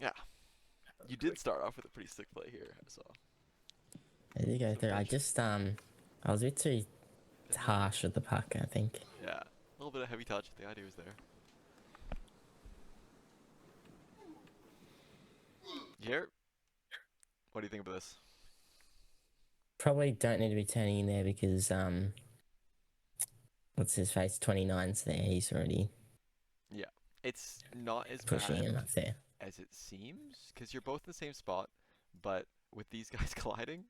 Yeah, you did start off with a pretty sick play here, I saw. There you go Some through. tension. I was a bit too Bit heavy. harsh with the puck, I think. Yeah, a little bit of heavy touch. The idea was there. Here, what do you think about this? Probably don't need to be turning in there because what's his face? 29's there. He's already Yeah, it's not as pushing bad him up there. as it seems because you're both in the same spot, but with these guys colliding,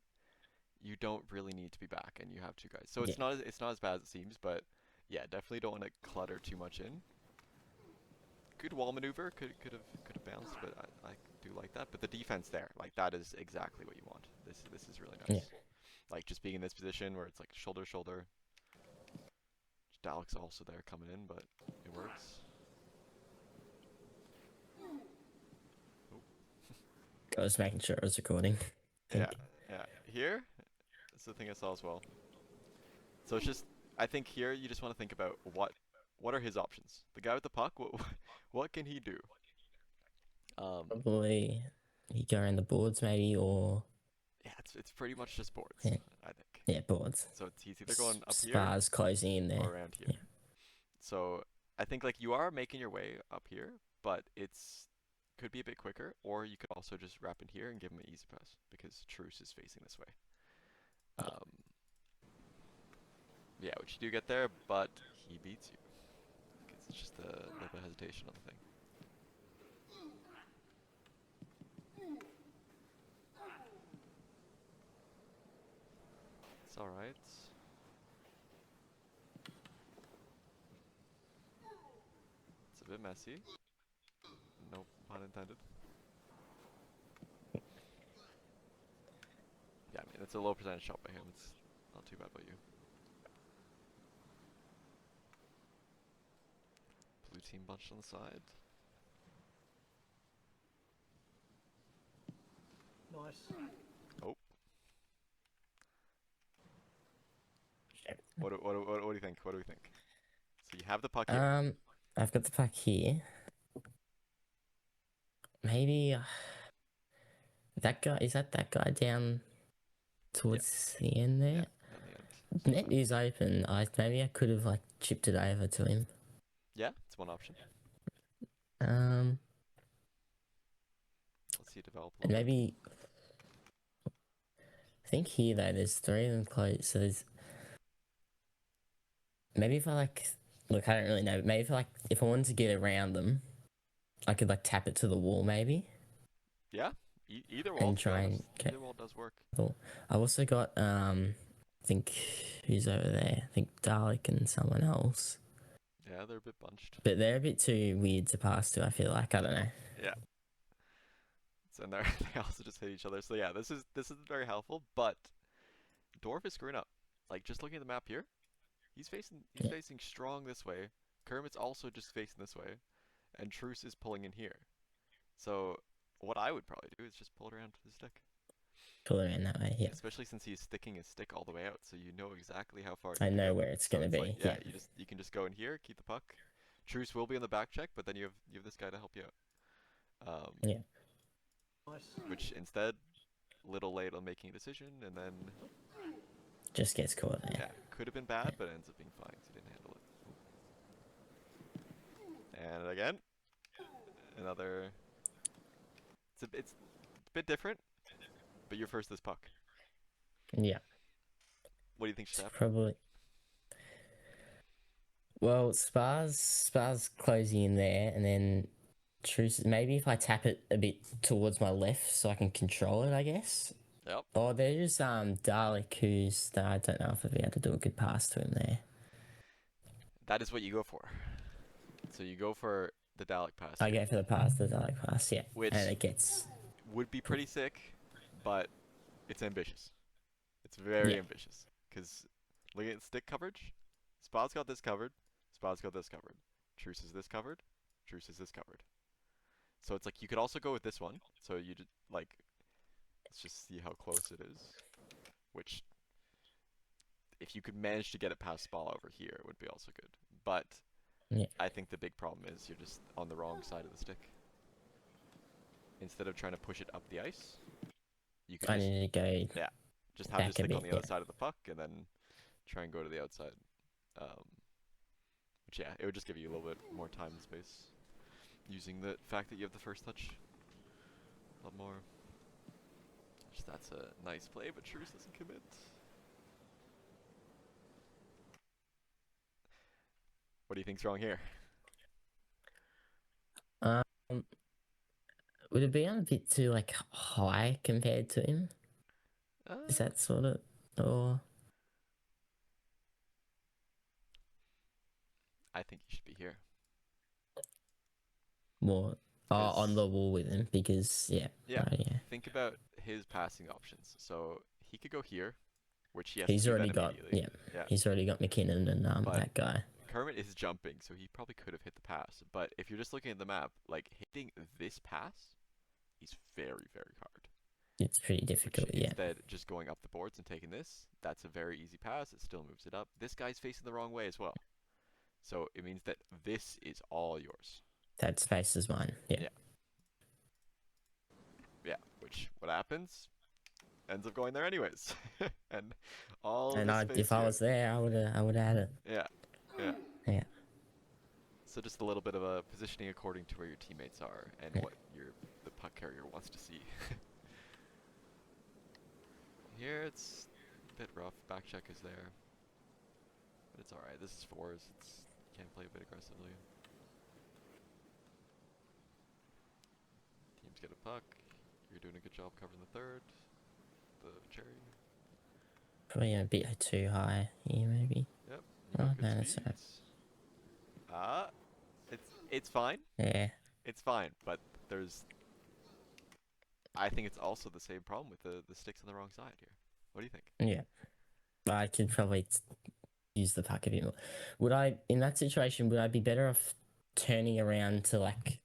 you don't really need to be back, and you have two guys. So Yeah. it's not as bad as it seems, but yeah, definitely don't want to clutter too much in. Good wall maneuver, could have bounced, but I do like that. But the defense there, like that is exactly what you want. This is really Yeah. nice. Like just being in this position where it's like shoulder to shoulder. Dalek's also there coming in, but it works. Oh, I was making sure it was recording. I yeah, think. yeah. Here, that's the thing I saw as well. So it's just, I think here you just want to think about what are his options. The guy with the puck, what can he do? Um, Probably he go around the boards maybe, or yeah, it's pretty much just boards, yeah, I think. yeah, boards. So he's either going up here Spars closing in there. or around here. Yeah. So I think like you are making your way up here, but it's could be a bit quicker, or you could also just wrap in here and give him an easy pass because Truce is facing this way. Um, yeah, which you do get there, but he beats you. It's just a little bit of hesitation on the thing. It's all right. It's a bit messy. No pun intended. Yeah, I mean it's a low percentage shot by him. It's not too bad by you. Blue team bunched on the side. Nice. Oh, what do you think? What do we think? So you have the puck here. Um, I've got the puck here. Maybe that guy is that guy down Yeah, towards the end yeah, there. down the end. So Net is open. I could have like chipped it over to him. yeah, it's one option. Um, Let's see it develop a and little bit. maybe I think here though there's three of them close. So there's maybe if I like look, I don't really know. But maybe if I wanted to get around them, I could like tap it to the wall maybe Yeah, either wall. and To be try and honest, get. either wall does work. I've also got I think who's over there? I think Dalek and someone else. Yeah, they're a bit bunched. But they're a bit too weird to pass to, I feel like. I don't know. Yeah, so, and they also just hit each other. So yeah, this is very helpful. But Dorf is screwing up. Like just looking at the map here, he's Yeah, facing strong this way. Kermit's also just facing this way, and Truce is pulling in here. So what I would probably do is just pull it around to the stick, pull around that way. Yeah. especially since he's sticking his stick all the way out, so you know exactly how far it I can know go. where it's So going to it's like, be. yeah, Yeah. you can just go in here, keep the puck. Truce will be on the back check, but then you have this guy to help you out. Yeah. Nice. Which instead, little late on making a decision, and then Just gets caught there. yeah, could have been bad, but it ends up being fine because he didn't handle it. And again, another. It's a bit different, but you're first this puck. Yeah. What do you think should It's happen? probably. Well, Spars closing in there, and then Truce. Maybe if I tap it a bit towards my left so I can control it, I guess. Yep, Oh, there's Dalek who's. I don't know if I'll be able to do a good pass to him there. that is what you go for. So you go for the Dalek pass I here, go for the pass, the Dalek pass, yeah. And which it gets. would be pretty sick, but it's ambitious. It's very Yeah. ambitious because look at stick coverage. Spot's got this covered. Spot's got this covered. Truce is this covered. Truce is this covered. So it's like you could also go with this one. So you just like let's just see how close it is. Which if you could manage to get it past Spall over here, it would be also good. But Yeah. I think the big problem is you're just on the wrong side of the stick. instead of trying to push it up the ice, you could I just, need to go yeah, just have this back a stick on bit. the Yeah. other side of the puck and then try and go to the outside. Which yeah, it would just give you a little bit more time and space using the fact that you have the first touch a lot more. Just that's a nice play, but Truce doesn't commit. What do you think's wrong here? Um, would it be a bit too like high compared to him? Is that sort of or I think you should be here. more? Oh, on 'Cause the wall with him because yeah, yeah, right, yeah. think about his passing options. So he could go here, which he has to He's do that already got immediately. Yeah, he's already got McKinnon and but that guy. Kermit is jumping, so he probably could have hit the pass. But if you're just looking at the map, like hitting this pass is very, very hard. It's pretty Which difficult, yeah. instead, just going up the boards and taking this, that's a very easy pass. It still moves it up. This guy's facing the wrong way as well. So it means that this is all yours. That space is mine. Yeah. Yeah. Yeah, which, what happens? Ends up going there anyways. And all And this space if I here. was there, I would have had it. Yeah, yeah. Yeah. So just a little bit of a positioning according to where your teammates are and what the puck carrier wants to see. Here it's a bit rough. Back check is there, but it's all right. This is fours. It's can play a bit aggressively. Teams get a puck. You're doing a good job covering the third. The cherry. Probably a bit too high here, maybe. Yep. You got Oh, good no, that's all right. speeds. It's fine. Yeah. It's fine, but there's. I think it's also the same problem with the sticks on the wrong side here. What do you think? Yeah. I could probably use the puck a bit more. Would I, in that situation, would I be better off turning around to like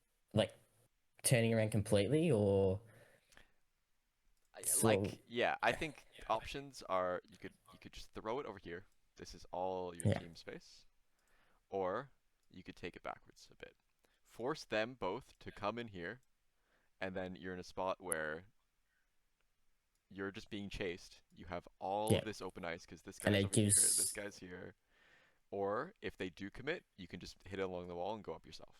turning around completely or sort of, Yeah, I think options are you could just throw it over here. This is all your Yeah. team space. Or you could take it backwards a bit. Force them both to come in here, and then you're in a spot where you're just being chased. You have all Yeah. of this open ice because this And guy's it over here, gives- this guy's here. Or if they do commit, you can just hit it along the wall and go up yourself.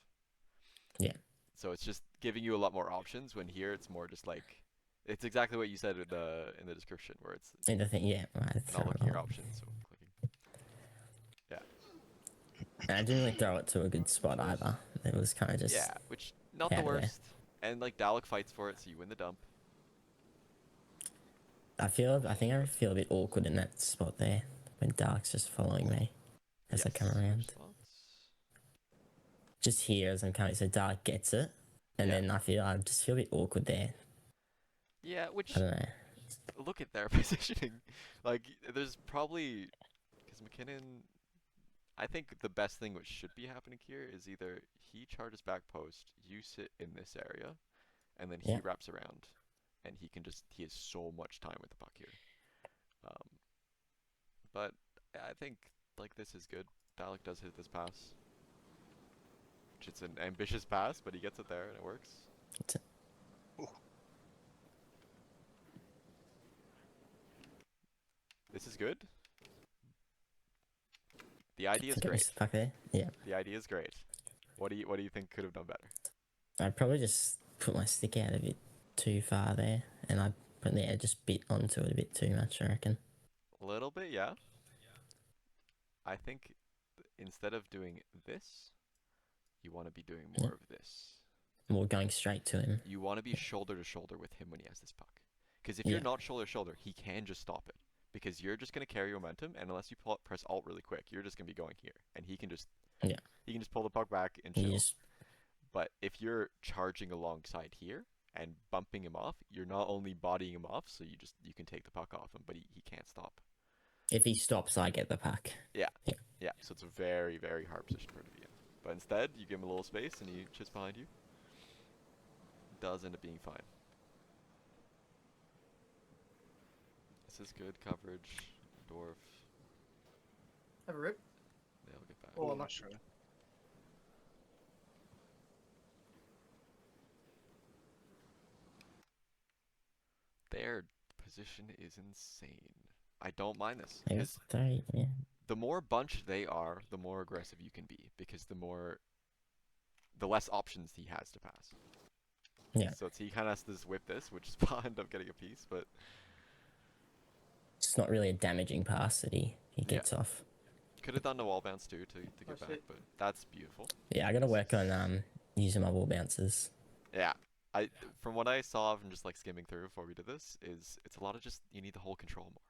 Yeah. So it's just giving you a lot more options. When here it's more just like it's exactly what you said in the description, where it's in the thing, yeah, right. not Throw it looking at your on. options, so clicking. And I didn't really throw it to a good spot either. It was kind of just Yeah, which not out the of there. worst. And like Dalek fights for it, so you win the dump. I feel a bit awkward in that spot there when Dark's just following me as I come Yes, around. switch slots. Just here as I'm coming, so Dark gets it, and Yeah. then I just feel a bit awkward there. Yeah, which I don't know. look at their positioning. Like there's probably because McKinnon. I think the best thing which should be happening here is either he charges back post, you sit in this area, and then he Yeah. wraps around, and he has so much time with the puck here. But I think like this is good. Dalek does hit this pass, which it's an ambitious pass, but he gets it there and it works. This is good. The idea is To get great. Mr. Puck there. Yeah. The idea is great. What do you think could have done better? I'd probably just put my stick out a bit too far there, and I just bit onto it a bit too much, I reckon. A little bit, yeah. I think instead of doing this, you want to be doing more of this. More going straight to him. You want to be shoulder to shoulder with him when he has this puck. Because if you're not shoulder to shoulder, he can just stop it. Because you're just going to carry momentum, and unless you press Alt really quick, you're just going to be going here. And he can just pull the puck back and chill. But if you're charging alongside here and bumping him off, you're not only bodying him off, so you can take the puck off him, but he can't stop. If he stops, I get the puck. Yeah. So it's a very, very hard position for him to be in. But instead, you give him a little space and he chips behind you. Does end up being fine. This is good coverage. Dwarf. Have a rip. They'll get back. Oh, Oh, I'm not not sure. their position is insane. I don't mind this I because guess three. Yeah. the more bunched they are, the more aggressive you can be because the less options he has to pass. Yeah. So he kind of has to just whip this, which Spa end up getting a piece, but It's not really a damaging pass that he yeah, gets off. could have done the wall bounce too to Oh get back, shit. but that's beautiful. Yeah, I gotta This work is- on using my wall bounces. Yeah, from what I saw from just like skimming through before we did this, is it's a lot of just you need to hold control more,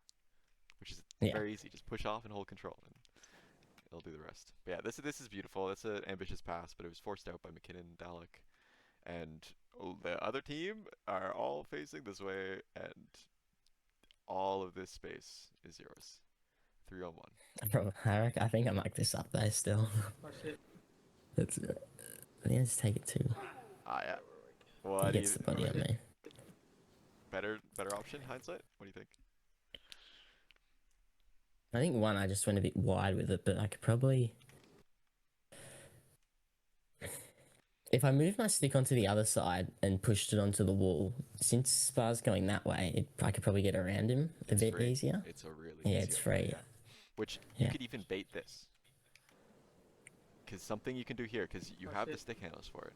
which is Yeah. very easy. Just push off and hold control, and it'll do the rest. But yeah, this is beautiful. It's an ambitious pass, but it was forced out by McKinnon, Dalek, and the other team are all facing this way, and all of this space is yours. 3-on-1. I think I might this up there still. Oh shit. Let's let's take it too. Ah yeah. He What do gets you the body on me. better option hindsight? What do you think? I think one I just went a bit wide with it, but I could probably if I moved my stick onto the other side and pushed it onto the wall, since Spar's going that way, I could probably get around him a It's bit free. easier. It's a really Yeah, easy it's overlay, free. yeah. Which you Yeah. could even bait this. Because something you can do here, because you Oh, have the shit. stick handles for it.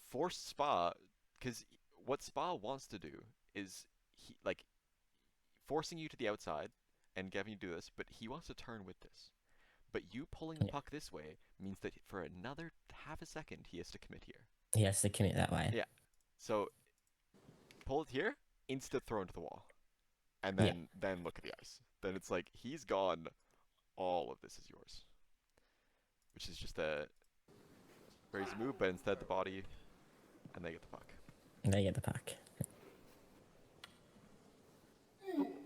Force Spa, because what Spa wants to do is forcing you to the outside and having you do this, but he wants to turn with this. But you pulling the Yeah. puck this way means that for another half a second he has to commit here. He has to commit that way. Yeah. So pull it here, insta throw into the wall, and Yeah. then look at the ice. Then it's like he's gone. All of this is yours, which is just a crazy move. But instead the body, and they get the puck. They get the puck.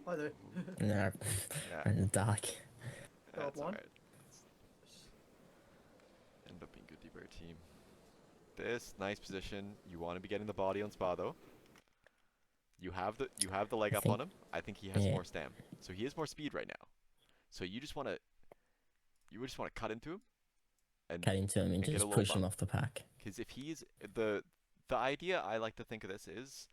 Hi there. And they're Yeah, in the dark. that's one. alright. End up being good deeper team. This nice position. You want to be getting the body on Spa though. You have the leg I up think- on him. I think he has yeah. more stam, so he has more speed right now. So you just want to cut into him and Cut into him and and get a just little push him bump. off the puck. because if he's the idea I like to think of this is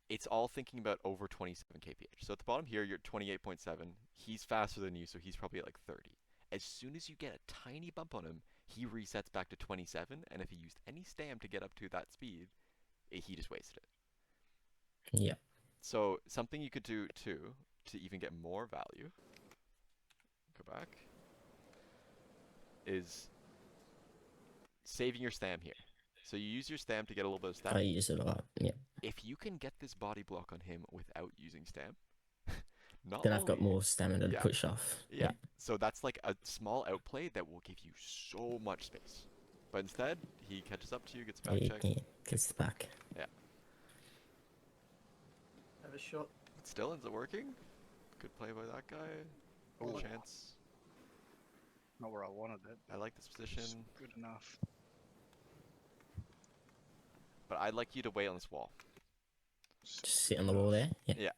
it's all thinking about over 27 kph. So at the bottom here you're at 28.7. He's faster than you, so he's probably at like 30. As soon as you get a tiny bump on him, he resets back to 27, and if he used any stam to get up to that speed, he just wasted it. Yeah. So something you could do too to even get more value, go back, is saving your stam here. So you use your stam to get a little bit of I stam. use it a lot. Yeah. If you can get this body block on him without using stam, not Then I've got only- more stamina to yeah. push off. Yeah. So that's like a small outplay that will give you so much space. But instead, he catches up to you, gets a back He, check. he gets the puck. Have a shot. It still ends up working. Good play by that guy. Oh, Oh. chance. Not where I wanted it. I like this It's position, good enough. but I'd like you to wait on this wall. Just sit on the wall there. Yeah. Yeah.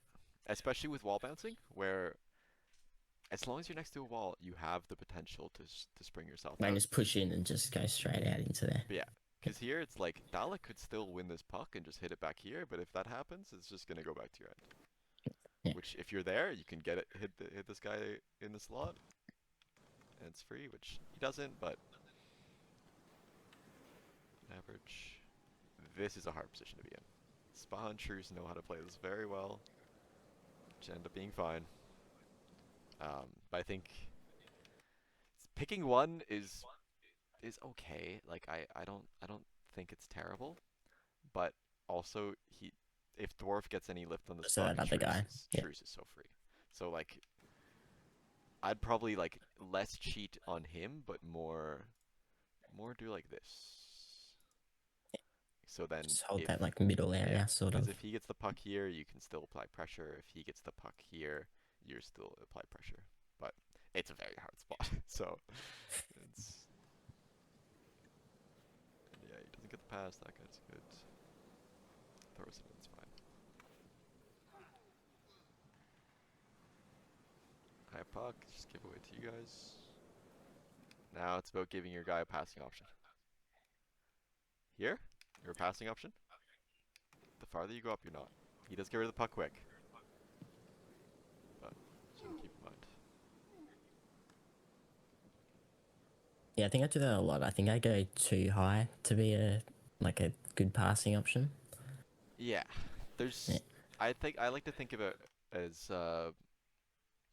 Especially with wall bouncing, where as long as you're next to a wall, you have the potential to spring yourself Man, out. just push in and just go straight out into there. But yeah, because here it's like Dalek could still win this puck and just hit it back here, but if that happens, it's just gonna go back to your end. Yeah. Which, if you're there, you can get it, hit this guy in the slot, and it's free. Which he doesn't, but average. This is a hard position to be in. Spa and Truce know how to play this very well, which end up being fine. But I think picking one is okay. Like I don't think it's terrible, but also if Dwarf gets any lift on this So that other guy, yeah. Truce is so free. So like I'd probably like less cheat on him, but more do like this. So then Just hold if, that like middle area, yeah, sort because of. if he gets the puck here, you can still apply pressure. If he gets the puck here, you're still apply pressure. But it's a very hard spot. So it's yeah, he doesn't get the pass. That guy's good. Throws it in. It's fine. High puck. Just give away to you guys. Now it's about giving your guy a passing option. Here, you're a passing option. The farther you go up, you're not. He does get rid of the puck quick. But something to keep in mind. Yeah, I think I do that a lot. I think I go too high to be a good passing option. Yeah. There's Yeah. I think I like to think of it as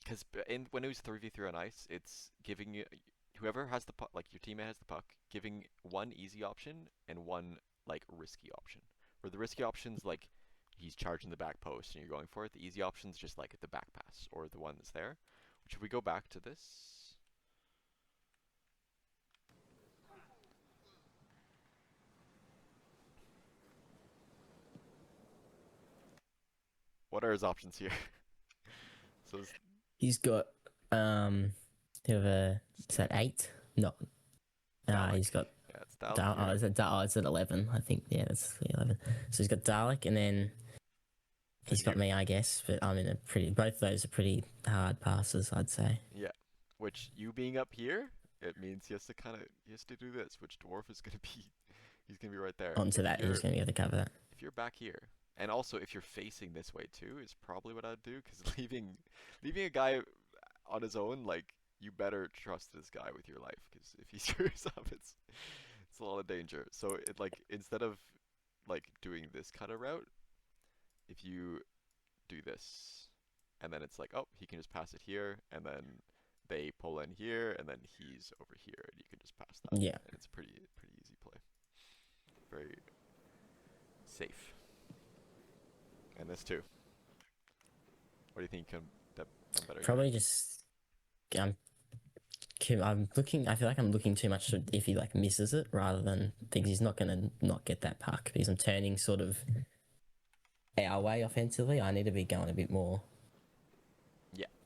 because when it was 3v3 on ice, it's giving you whoever has the puck, like your teammate has the puck, giving one easy option and one like risky option. Where the risky option's like he's charging the back post and you're going for it. The easy option's just like the back pass or the one that's there. Which if we go back to this, what are his options here? So it's He's got you have a is that 8? No, Dalek. he's got Yeah, it's Dalek here. it's at 11. I think that's the 11. So he's got Dalek, and then he's got me, I guess. But I'm in a pretty. Both of those are pretty hard passes, I'd say. Yeah. Which you being up here, it means he has to do this, which Dwarf is gonna be he's gonna be right there. Onto If that, you're he's going to be able to cover that. if you're back here, and also if you're facing this way too, is probably what I'd do, because leaving a guy on his own, like you better trust this guy with your life, because if he screws up, it's a lot of danger. So it like instead of like doing this kind of route, if you do this, and then it's like, oh, he can just pass it here, and then they pull in here, and then he's over here, and you can just pass that. Yeah. And it's pretty easy play. Very safe. And this too. What do you think can done better? Probably just I'm looking. I feel like I'm looking too much if he like misses it, rather than thinks he's not going to not get that puck, because I'm turning sort of our way offensively. I need to be going a bit more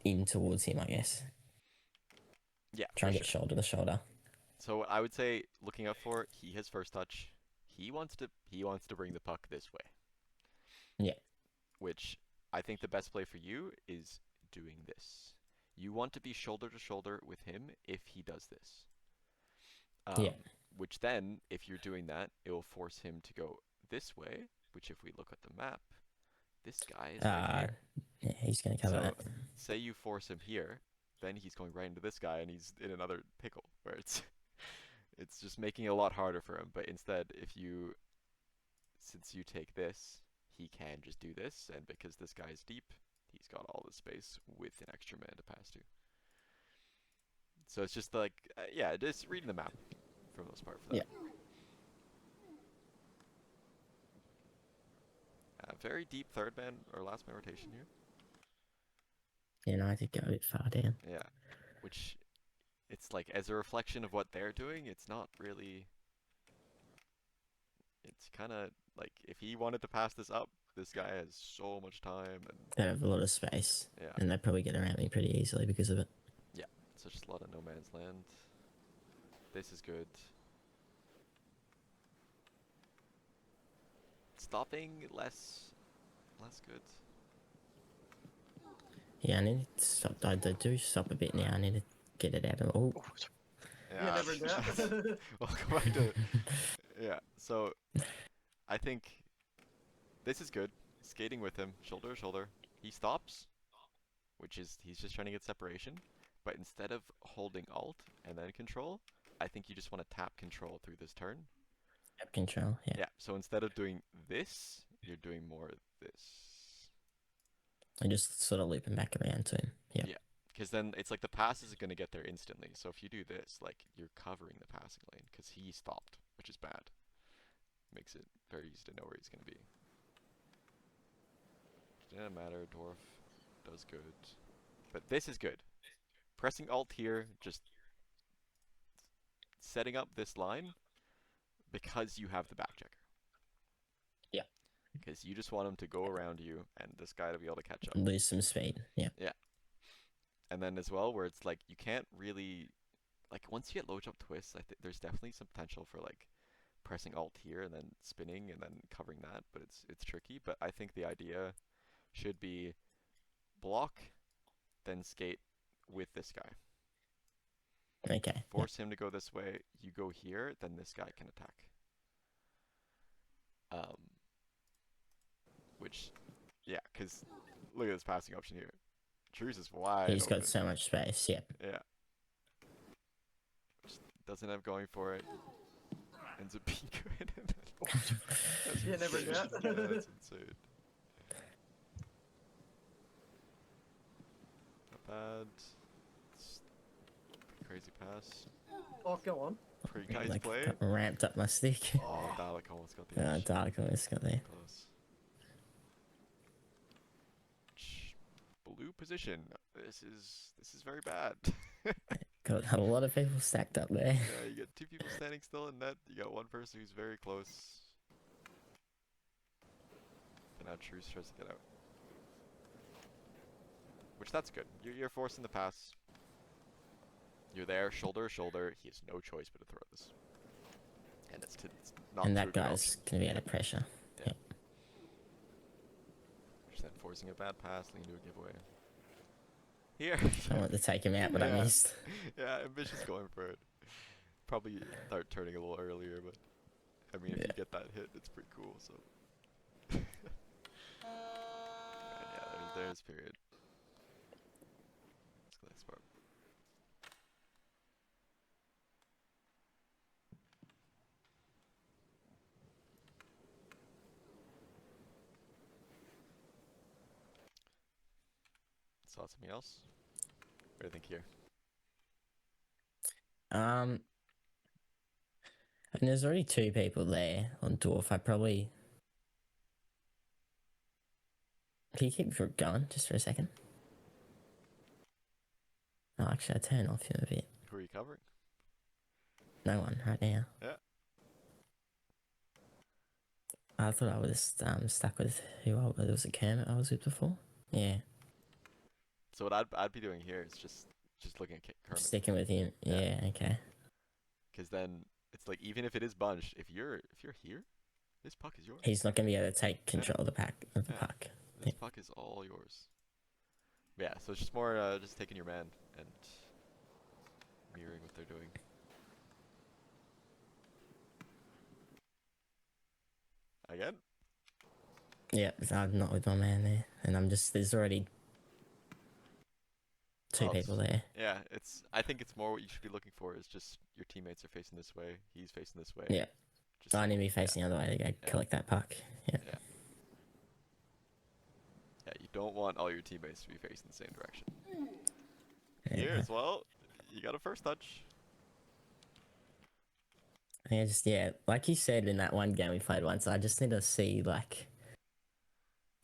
in towards him, I guess. Yeah, Try for and get sure. shoulder to shoulder. So what I would say, looking out for, he has first touch. He wants to bring the puck this way. Yeah. Which I think the best play for you is doing this. You want to be shoulder to shoulder with him if he does this. Yeah. Which then, if you're doing that, it will force him to go this way, which if we look at the map, this guy is right here. Yeah, he's going to cover that. Say you force him here, then he's going right into this guy and he's in another pickle where it's just making it a lot harder for him. But instead, since you take this, he can just do this, and because this guy's deep, he's got all the space with an extra man to pass to. So it's just like, yeah, just reading the map for the most part for that. Yeah. Very deep third man or last man rotation here. Yeah, no, I did go a bit far down. Yeah, which it's like as a reflection of what they're doing, it's not really. It's kind of like if he wanted to pass this up, this guy has so much time and They have a lot of space. Yeah. And they probably get around me pretty easily because of it. Yeah, so just a lot of no man's land. This is good. Stopping less good. Yeah, I need to stop. I do stop a bit now. I need to get it out of. Oh, Yeah, never doubt. Welcome back to. Yeah, so I think this is good. Skating with him, shoulder to shoulder. He stops, which is he's just trying to get separation. But instead of holding Alt and then Control, I think you just want to tap Control through this turn. tap control. Yeah. Yeah. So instead of doing this, you're doing more this. And just sort of looping back around to him. Yeah. Yeah. Because then it's like the pass is going to get there instantly. So if you do this, like you're covering the passing lane because he stopped, which is bad. Makes it very easy to know where he's going to be. Doesn't matter. Dwarf does good, but this is good. Pressing Alt here, just setting up this line because you have the back checker. Yeah. Because you just want him to go around you and this guy to be able to catch up. Lose some speed. Yeah. Yeah. And then as well, where it's like you can't really, like once you get low jump twists, I think there's definitely some potential for like pressing Alt here and then spinning and then covering that, but it's tricky. But I think the idea should be block, then skate with this guy. Okay. Force him to go this way. You go here, then this guy can attack. Which Yeah, because look at this passing option here. Truce is wide He's open. got so much space. Yeah. Yeah. Just doesn't have going for it. Ends up being good. That's You never insane. get. Yeah, that's insane. Not bad. It's crazy pass. Oh, go on. Pretty nice Like play. got ramped up my stick. Oh, Dalek almost got the edge. Dark almost got there. Close. Blue position. This is very bad. Got a lot of people stacked up there. Yeah, you get 2 people standing still in net. You got 1 person who's very close. And now Truce tries to get out. Which that's good. You're forcing the pass. You're there, shoulder to shoulder. He has no choice but to throw this. And it's not And too that good guy's option. gonna be under pressure. Just then forcing a bad pass, leading to a giveaway. Here. I wanted to take him out, but I Yeah. missed. Yeah, Ambitious going for it. Probably start turning a little earlier, but I mean, if you Yeah. get that hit, it's pretty cool. So. And yeah, there's period. Let's go next part. Saw something else? What do you think here? And there's already 2 people there on Dwarf. I probably. Can you keep going just for a second? Oh, actually, I turn off him a bit. Who are you covering? No one right now. Yeah. I thought I was stuck with who it was. A Kermit I was with before. Yeah, So what I'd be doing here is just looking at Kermit, sticking with him. Yeah. Yeah, okay. because then it's like even if it is bunched, if you're here, this puck is yours. He's not gonna be able to take control of the pack of the Yeah. puck. This puck is all yours. Yeah, so it's just more just taking your man and mirroring what they're doing. Again? Yeah, I'm not with my man there, and I'm just there's already 2 Well, people there. Yeah, I think it's more what you should be looking for is just your teammates are facing this way, he's facing this way. Yeah, Just I need to be facing the other way to go collect that puck. Yeah, yeah, you don't want all your teammates to be facing the same direction. yeah. Here as well, you got a first touch. I think I just like you said in that one game we played once. I just need to see like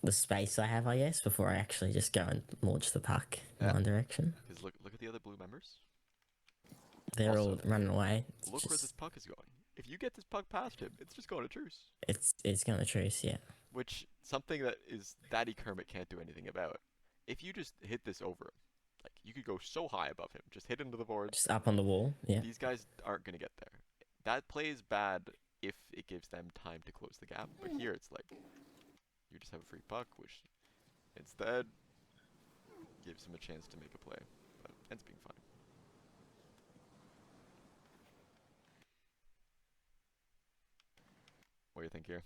the space I have, I guess, before I actually just go and launch the puck in Yeah. one direction. Because look at the other blue members. They're Also, all running away. It's Look where just- this puck is going. If you get this puck past him, it's just going to Truce. It's going to truce. Yeah, Which something that is Daddy Kermit can't do anything about. If you just hit this over him, like you could go so high above him, just hit into the boards. just up on the wall. Yeah, These guys aren't gonna get there. That play is bad if it gives them time to close the gap. But here it's like you just have a free puck, which instead gives him a chance to make a play, but ends being fine. What do you think here?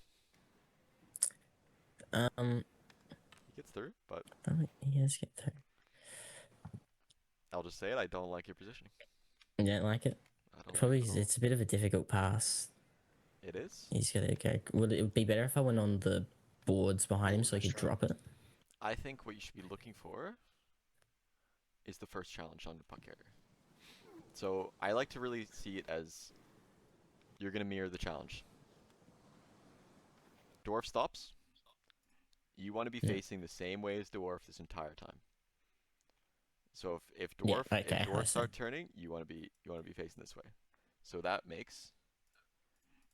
He gets through, but I think he does get through. I'll just say it. I don't like your positioning. You don't like it? I don't Probably like it at all. it's a bit of a difficult pass. It is. He's got to go. Would it be better if I went on the boards behind him so he could That's right. drop it? I think what you should be looking for is the first challenge on the puck carrier. So I like to really see it as you're gonna mirror the challenge. Dwarf stops. You want to be Yeah. facing the same way as Dwarf this entire time. So if Yeah, Dwarf okay, I if Dwarf see. start turning, you want to be facing this way. So that makes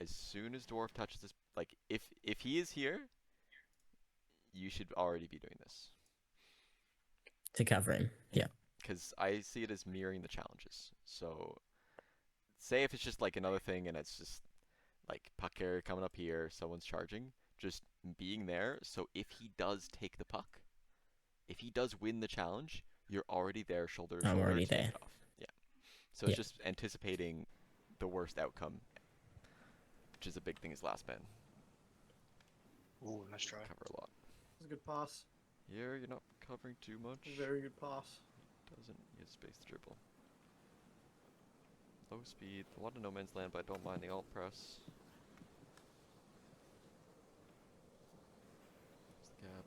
as soon as Dwarf touches this, like if he is here, you should already be doing this. To cover him. Yeah. Because I see it as mirroring the challenges. So, say if it's just like another thing and it's just like puck carrier coming up here, someone's charging, just being there. So if he does take the puck, if he does win the challenge, you're already there, shoulder to I'm shoulder already to take there. it off. Yeah. So it's Yeah. just anticipating the worst outcome, which is a big thing. Is last man Ooh, nice try. cover a lot. It's a good pass. Here, you're not covering too much. Very good pass. Doesn't use space to dribble. Low speed, a lot of no man's land, but I don't mind the alt press. There's the gap.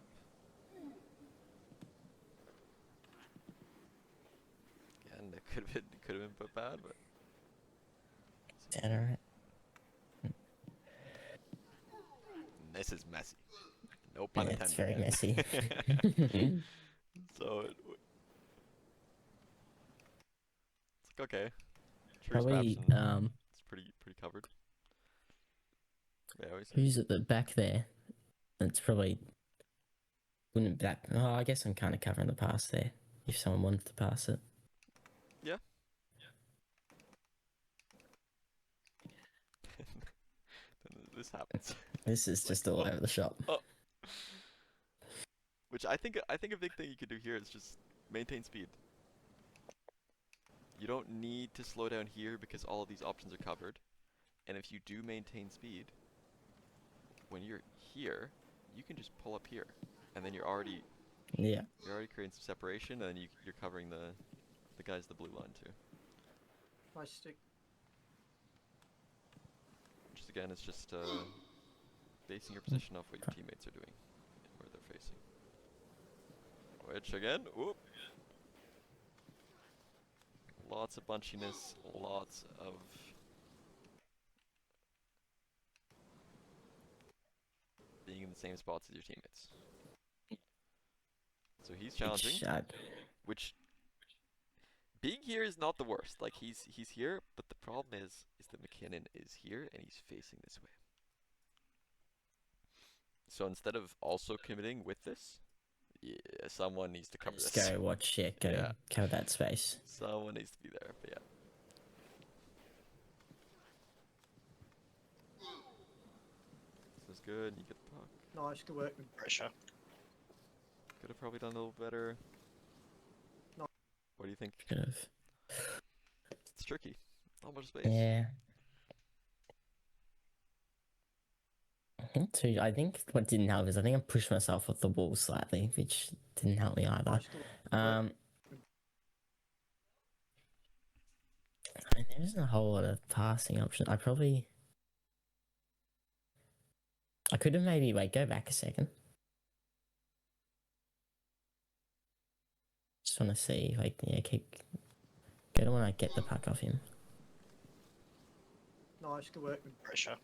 Again, it could have been put bad, but Down alright. this is messy. No pun Yeah, intended. it's very yeah. messy. So it's like okay. Truce Probably, maps and it's pretty covered. Yeah, always. who's at the back there? It's probably wouldn't that. Oh, I guess I'm kind of covering the pass there. If someone wanted to pass it, Yeah. Then this happens. this is just all over the shop. Oh. Which I think a big thing you could do here is just maintain speed. You don't need to slow down here because all of these options are covered. And if you do maintain speed, when you're here, you can just pull up here, and then you're already Yeah, creating some separation, and then you're covering the guys the blue line too. Nice stick. Which is, again, it's just basing your position off what your teammates are doing and where they're facing. Which again, whoop. Lots of bunchiness, lots of being in the same spots as your teammates. So he's challenging, which being here is not the worst. Like he's here, but the problem is that McKinnon is here and he's facing this way. So instead of also committing with this, yeah, someone needs to cover just this. go watch it. Go Yeah. cover that space. Someone needs to be there, but yeah. This is good. You get the puck. Nice, good work. Pressure. Could have probably done a little better. No. What do you think? Could have. It's tricky. Not much space. Yeah. I think what didn't help is I think I pushed myself off the wall slightly, which didn't help me either. Nice, good work. And there isn't a whole lot of passing options. I could have maybe go back a second. Just want to see go to when I get the puck off him. Nice, good work. Pressure.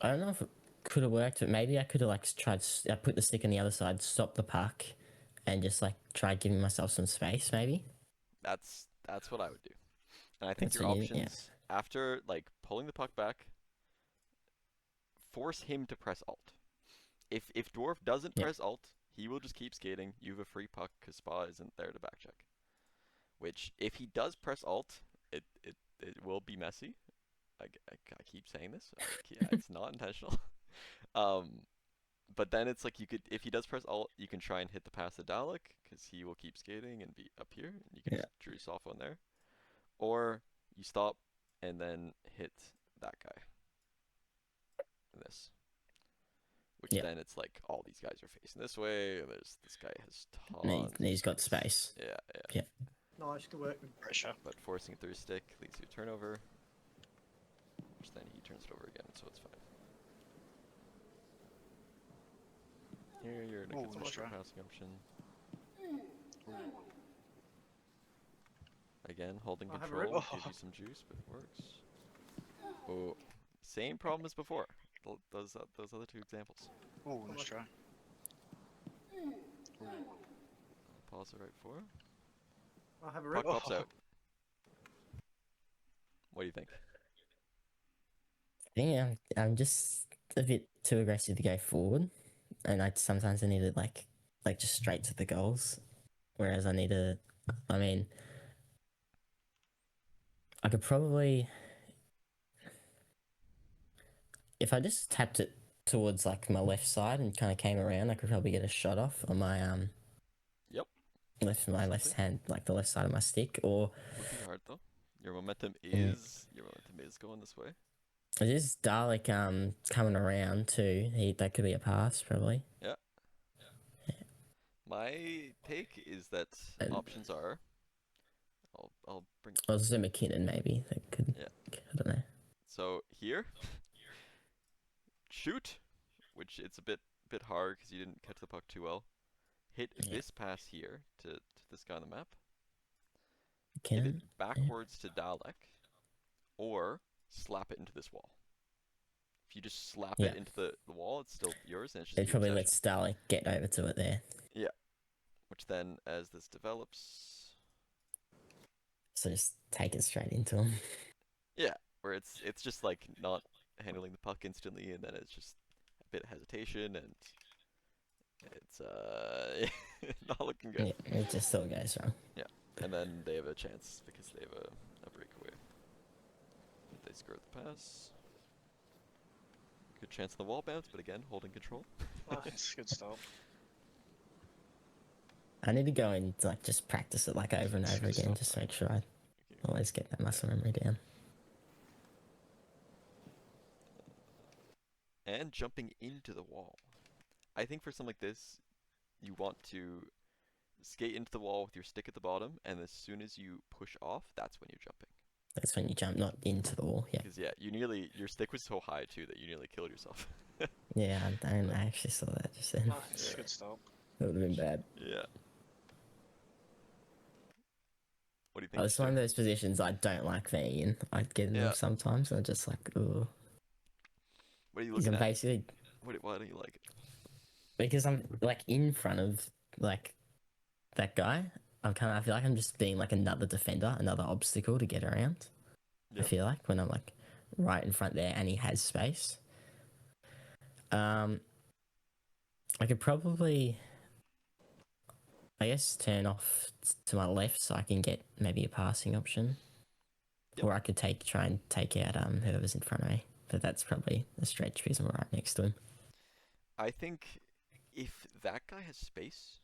I don't know if it could have worked, but maybe I could have tried. I put the stick on the other side, stop the puck, and just tried giving myself some space. Maybe That's what I would do. And I think That's your what you- options after pulling the puck back, force him to press alt. If Dwarf doesn't Yeah. press alt, he will just keep skating. You have a free puck because Spa isn't there to back check. Which if he does press alt, it will be messy. I keep saying this. Yeah, it's not intentional. But then it's you could, if he does press alt, you can try and hit the pass to Dalek because he will keep skating and be up here. And you can just juice off on there, or you stop and then hit that guy. And this, which then it's all these guys are facing this way. And there's this guy has tons. and he's got space. Yeah. Nice, good work. Pressure. But forcing it through stick leads to a turnover, which then he turns it over again, so it's fine. Here you're in a good nice spot for try. passing option. Again, holding I have a control rip. gives you some juice, but it works. Oh, same problem as before. Those other two examples. Oh, nice try. Pause it right for. I have a Puck rip. pops out. What do you think? I think I'm just a bit too aggressive to go forward, and sometimes I need to just straight to the goals, whereas I need to. I mean, I could probably, if I just tapped it towards my left side and kind of came around, I could probably get a shot off on my Yep. left hand, the left side of my stick, or Would be hard though. Your momentum is going this way. This Dalek coming around too. That could be a pass probably. My take is that And options are. I'll bring. also McKinnon maybe that could. Yeah. I don't know. So here, shoot, which it's a bit hard because you didn't catch the puck too well. Hit Yeah. this pass here to this guy on the map. Hit McKinnon. it backwards to Dalek, or slap it into this wall. If you just slap Yeah. it into the wall, it's still yours, and it's just It your probably possession. lets Dalek get over to it there. Yeah. Which then, as this develops, So just take it straight into him. yeah, where it's just like not handling the puck instantly, and then it's just a bit of hesitation, and it's not looking good. Yeah, it just still goes wrong. And then they have a chance because they have a breakaway. They screw the pass. Good chance of the wall bounce, but again, holding control. Nice. It's good stop. I need to go and like just practice it like over and over again, just to make sure I always get that muscle memory down. And jumping into the wall. I think for something like this, you want to skate into the wall with your stick at the bottom, and as soon as you push off, that's when you're jumping. That's when you jump, not into the wall. Yeah. Because yeah, your stick was so high too that you nearly killed yourself. Yeah, I actually saw that just then. Nice. It's good stop. That would have been bad. Yeah. What do you think? Oh, it's one of those positions I don't like being in. I get in Yeah. them sometimes, and I'm just like, ooh. What are you Because looking I'm at? basically Why don't you like it? because I'm like in front of like that guy. I feel like I'm just being like another defender, another obstacle to get around. I Yeah. feel like when I'm like right in front there and he has space. I could probably, I guess, turn off to my left so I can get maybe a passing option, Yep. or I could try and take out whoever's in front of me. But that's probably a stretch because I'm right next to him. I think if that guy has space,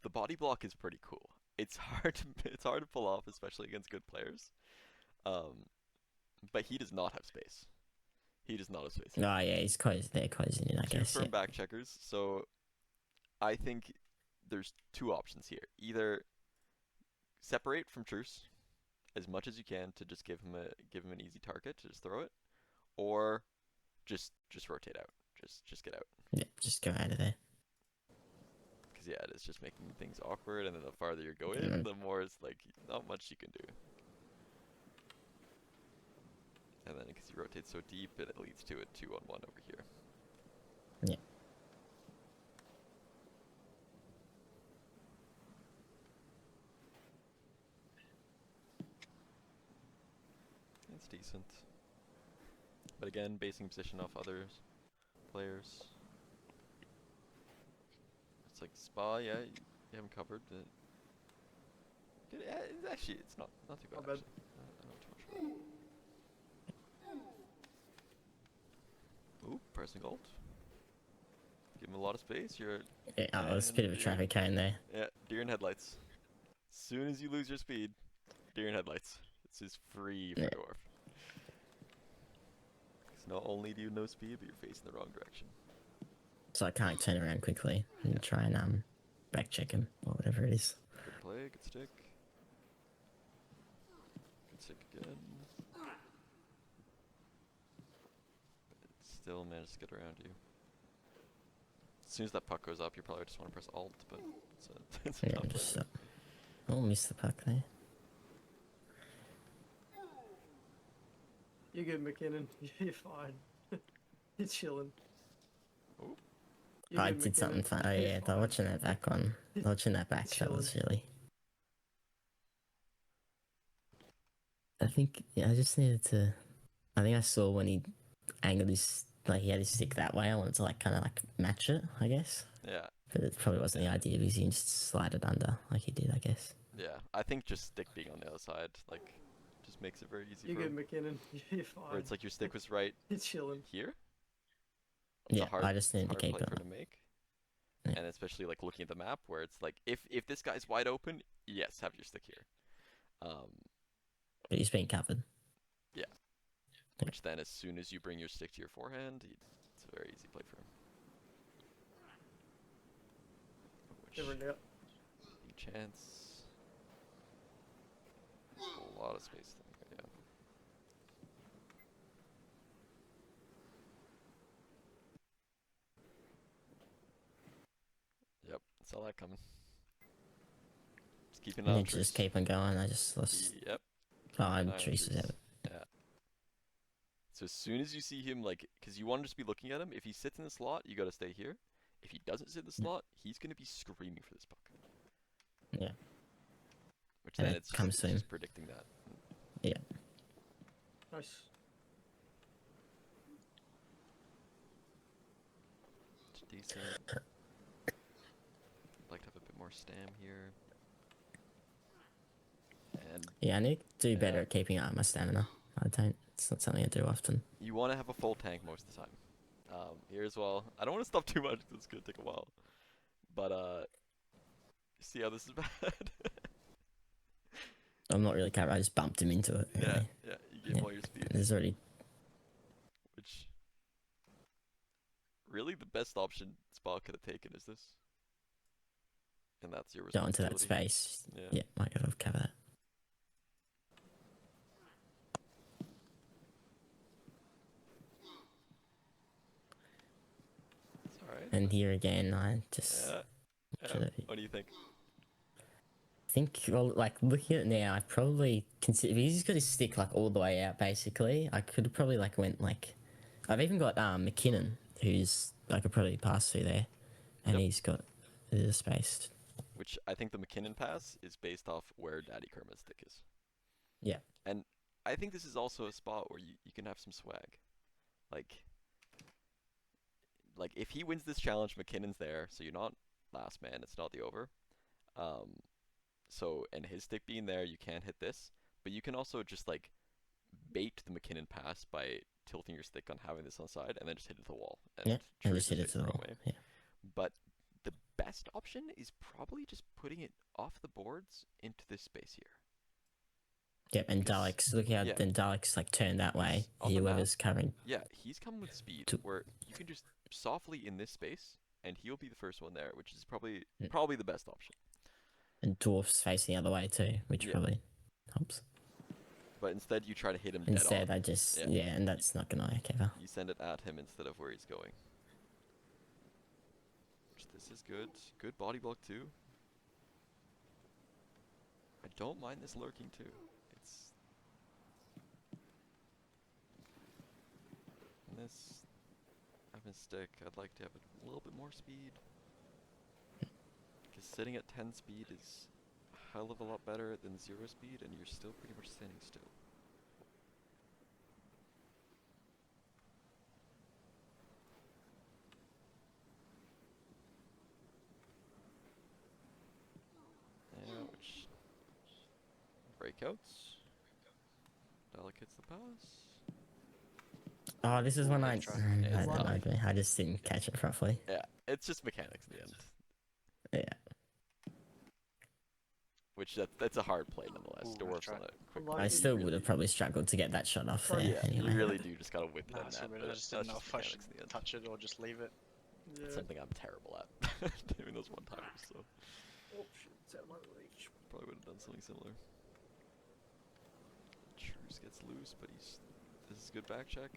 the body block is pretty cool. It's hard to pull off, especially against good players. But he does not have space. He does not have space. Oh yeah, they're closing in. I Two guess. firm Yeah. back checkers. So I think there's two options here. Either separate from Truce as much as you can to just give him an easy target to just throw it, or just rotate out. Just get out. Yeah, just go out of there. Because yeah, it's just making things awkward, and then the farther you go in, Mhm. the more it's like not much you can do. And then because you rotate so deep, it leads to a 2-on-1 over here. Yeah. It's decent. But again, basing position off others players. It's like Spa, yeah, you have him covered. Yeah, it's not too bad. Not bad. Actually. Not too much wrong. Ooh, pressing alt. Give him a lot of space. You're Yeah, oh, there's a bit of a And traffic cone there. yeah, deer in headlights. Soon as you lose your speed, deer in headlights. It's just free for Yeah. dwarf. Because not only do you no speed, but you're facing the wrong direction. So I can't turn around quickly and try and back check him or whatever it is. Good play, good stick. Good stick again. But still managed to get around you. As soon as that puck goes up, you probably just want to press Alt, but it's a Yeah, tough just play. oh, missed the puck there. You're good, McKinnon. You're fine. You're chilling. Oh. You're I good, did something McKinnon. fun. Oh You're yeah, fine. watching that back on, watching that back. That was really. I think I just needed to. I think I saw when he angled his he had his stick that way. I wanted to kind of match it, I guess. Yeah, But it probably wasn't the idea because he can just slide it under like he did, I guess. yeah. I think just stick being on the other side, just makes it very easy You're for good, him. McKinnon. You're fine. Where it's like your stick was right You're chilling. here. It's Yeah, a hard, I just needed to hard keep play it for on. him to make. Yeah. And especially looking at the map where it's like if this guy's wide open, yes, have your stick here. But he's being covered. Which then, as soon as you bring your stick to your forehand, it's a very easy play for him. Which, Never in doubt. big chance. A lot of space there, yeah. Yep, saw that coming. Just keeping it I on need to just Truce. keep on going. I just lost. Yep. Oh, keep I'm an eye on Treese's Truce. out. Yeah. So as soon as you see him, like, because you want to just be looking at him, if he sits in the slot, you got to stay here. If he doesn't sit in the slot, he's going to be screaming for this puck. Yeah. Which And then it it's comes soon. just predicting that. Yeah. Nice. It's decent. Like to have a bit more stam here. And Yeah, I need to do better Yeah. at keeping up my stamina. I don't. It's not something I do often. you want to have a full tank most of the time. Here as well. I don't want to stop too much because it's going to take a while. But, see how this is bad? I'm not really covered. I just bumped him into it. Yeah, Really. yeah. You gave Yeah. all your speed. There's already. Which, really the best option Spa could have taken is this. And that's your Go into responsibility. that space. Yeah. Yeah, might gotta cover that. It's alright. And here again, I just. Yeah. Should've- What do you think? think, well, like looking at it now, I probably consider if he's got his stick like all the way out. Basically, I could have probably like went like, I've even got McKinnon, who's I could probably pass through there, and Yep. he's got the space. Which I think the McKinnon pass is based off where Daddy Kermit's stick is. Yeah. And I think this is also a spot where you can have some swag. Like if he wins this challenge, McKinnon's there, so you're not last man, it's not the over. And his stick being there, you can't hit this, but you can also just like bait the McKinnon pass by tilting your stick on having this on the side and then just hit it to the wall. Yeah, and Truce just hit is it to the facing wall. wrong way. Yeah. But the best option is probably just putting it off the boards into this space here. Yep, and Because- Dalek's look how yeah. then Dalek's like turned that way. On the Whoever's covering Yeah, he's coming with speed, To- where you can just softly in this space, and he'll be the first one there, which is probably Yeah. probably the best option. and Dwarf's facing the other way too, which Yeah. probably helps. But instead, you try to hit him Instead, dead on. I just Yeah. yeah, and that's not gonna cover. You send it at him instead of where he's going. Which this is good. Good body block too. I don't mind this lurking too. It's this having stick. I'd like to have a little bit more speed. Because sitting at 10 speed is a hell of a lot better than 0 speed, and you're still pretty much standing still. Yeah, which breakouts. Dalek hits the pass. Oh, this is when I Nice try. Yeah, I it's don't tough. know. I just didn't catch it properly. Yeah, it's just mechanics in the end. Yeah, Which that's a hard play nonetheless. Ooh, nice Dwarfs try. on it. Quick Like I you still would really- have probably struggled to get that shot off there. Yeah, Yeah, anyway. you really do just gotta whip it Nah, in it's all that. good. But I just that's didn't know just if I should mechanics in the end. touch it or just leave it. Yeah. It's something I'm terrible at. Doing those one timers, so Oh shit, it's out of my reach. probably would have done something similar. Truce gets loose, but this is a good back check.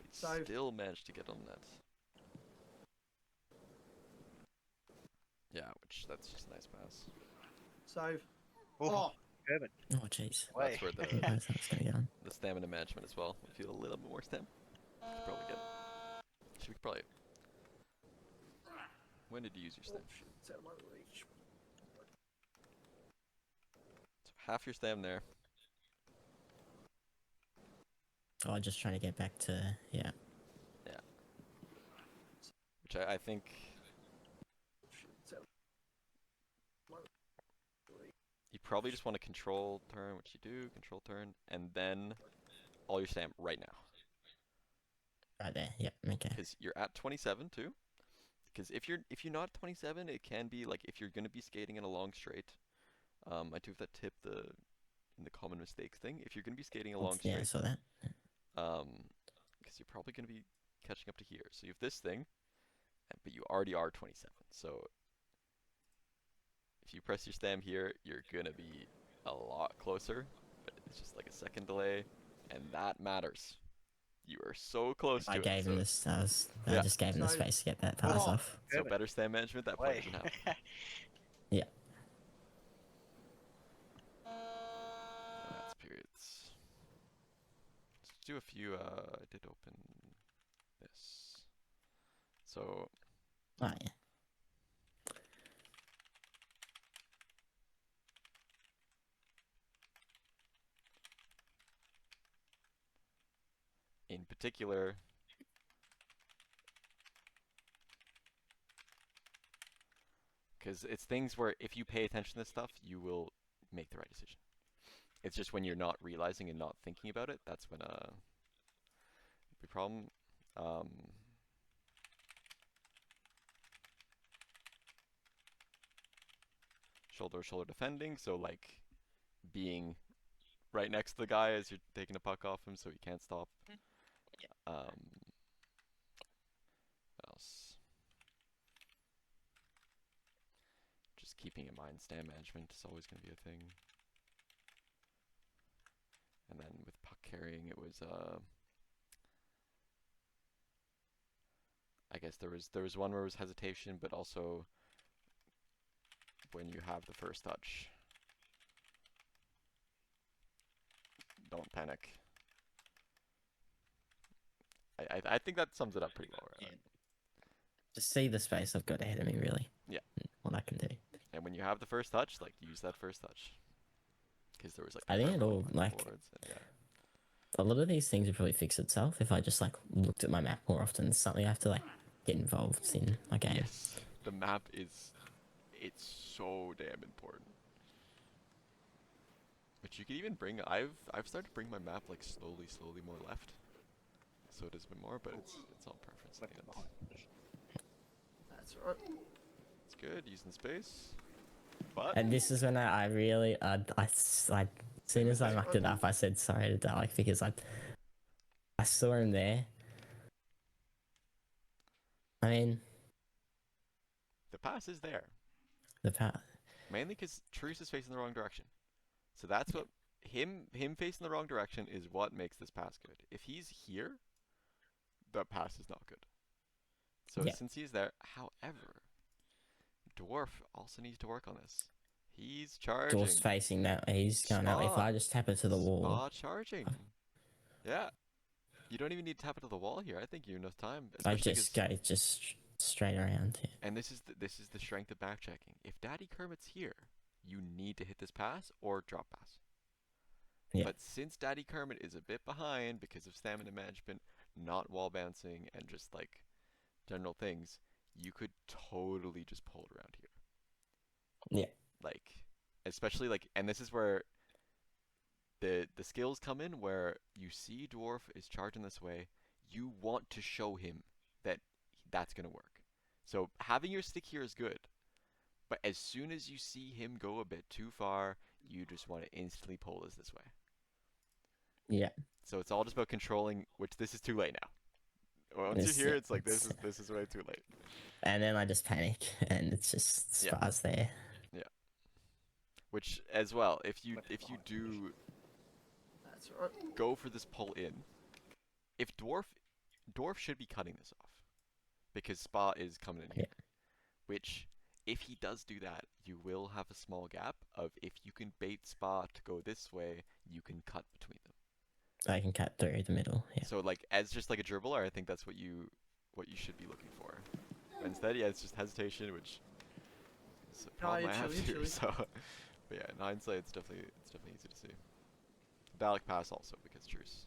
He Save. still managed to get on net. Yeah, which that's just a nice pass. Save. Oh, Herbert. Oh jeez. Way. That's where Where's that was gonna go? the stamina management as well. If you have a little bit more stam, should probably get. Should probably. When did you use your Oh stam? shit, it's out of my reach. So half your stam there. Oh, just trying to get back to yeah. Which I think Oh shit, it's out of my reach. you probably just want to control turn, which you do, control turn, and then all your stam right now. Right there. Yep. Okay. Because you're at 27 too. Because if you're not 27, it can be like if you're gonna be skating in a long straight. I do have that tip in the common mistakes thing. If you're gonna be skating a long Yeah, I straight, saw that. Because you're probably going to be catching up to here. So you have this thing, but you already are 27. So if you press your stam here, you're going to be a lot closer, but it's just like a second delay, and that matters. You are so close I to it. gave him this. I Yeah. just gave him the So- space to get that pass Oh. off. So Perfect. better stam management, that play Way. doesn't happen. Yeah. That's periods. Let's do a few, I did open this. So, Oh yeah. in particular, because it's things where if you pay attention to this stuff, you will make the right decision. It's just when you're not realizing and not thinking about it, that's when the problem. Shoulder to shoulder defending, so like being right next to the guy as you're taking a puck off him, so he can't stop. What else? Just keeping in mind stand management is always going to be a thing. And then with puck carrying, it was I guess there was one where it was hesitation, but also when you have the first touch, don't panic. I think that sums it up pretty well, right? Yeah. Just see the space I've got ahead of me, really. Yeah. What I can do. And when you have the first touch, like use that first touch, because there was like I think it all, movement like- forwards, and yeah. A lot of these things would probably fix itself if I just like looked at my map more often. It's something I have to like get involved in my game. Yes, the map it's so damn important. But you can even bring I've started to bring my map like slowly more left, so it is a bit more, but it's all preference in the end. That's right. It's good using space, but And this is when I really, as soon as I mucked it up, I said sorry to Dalek because I saw him there. I mean, the pass is there. the power. Mainly because Truce is facing the wrong direction. So that's what him facing the wrong direction is what makes this pass good. If he's here, the pass is not good. So Yeah. since he's there, however, Dwarf also needs to work on this. He's charging. Dwarf's facing that. He's going out. If Spa. I just tap it to the wall, Spa charging. Yeah. You don't even need to tap it to the wall here. I think you have enough time. I especially just 'cause- go just straight around here. And this is the strength of backchecking. If Daddy Kermit's here, you need to hit this pass or drop pass. Yeah. But since Daddy Kermit is a bit behind because of stamina management, not wall bouncing, and just like general things, you could totally just pull it around here. Yeah. Like, especially like, and this is where the skills come in, where you see Dwarf is charging this way, you want to show him that that's gonna work. So having your stick here is good, but as soon as you see him go a bit too far, you just want to instantly pull this way. Yeah. So it's all just about controlling, which this is too late now. Once This- you're here, yeah, it's like this it's- is way too late. And then I just panic, and it's just Yeah. Spa's there. Which as well, if you do That's right. go for this pull in, if Dwarf should be cutting this off because Spa is coming in here. Which if he does do that, you will have a small gap of if you can bait Spa to go this way, you can cut between them. I can cut through the middle. Yeah. So like as just like a dribbler, I think that's what you should be looking for. But instead, yeah, it's just hesitation, which is a problem you're I have chilly, too. chilly. So, but yeah, in hindsight, it's definitely easy to see. Dalek pass also because Truce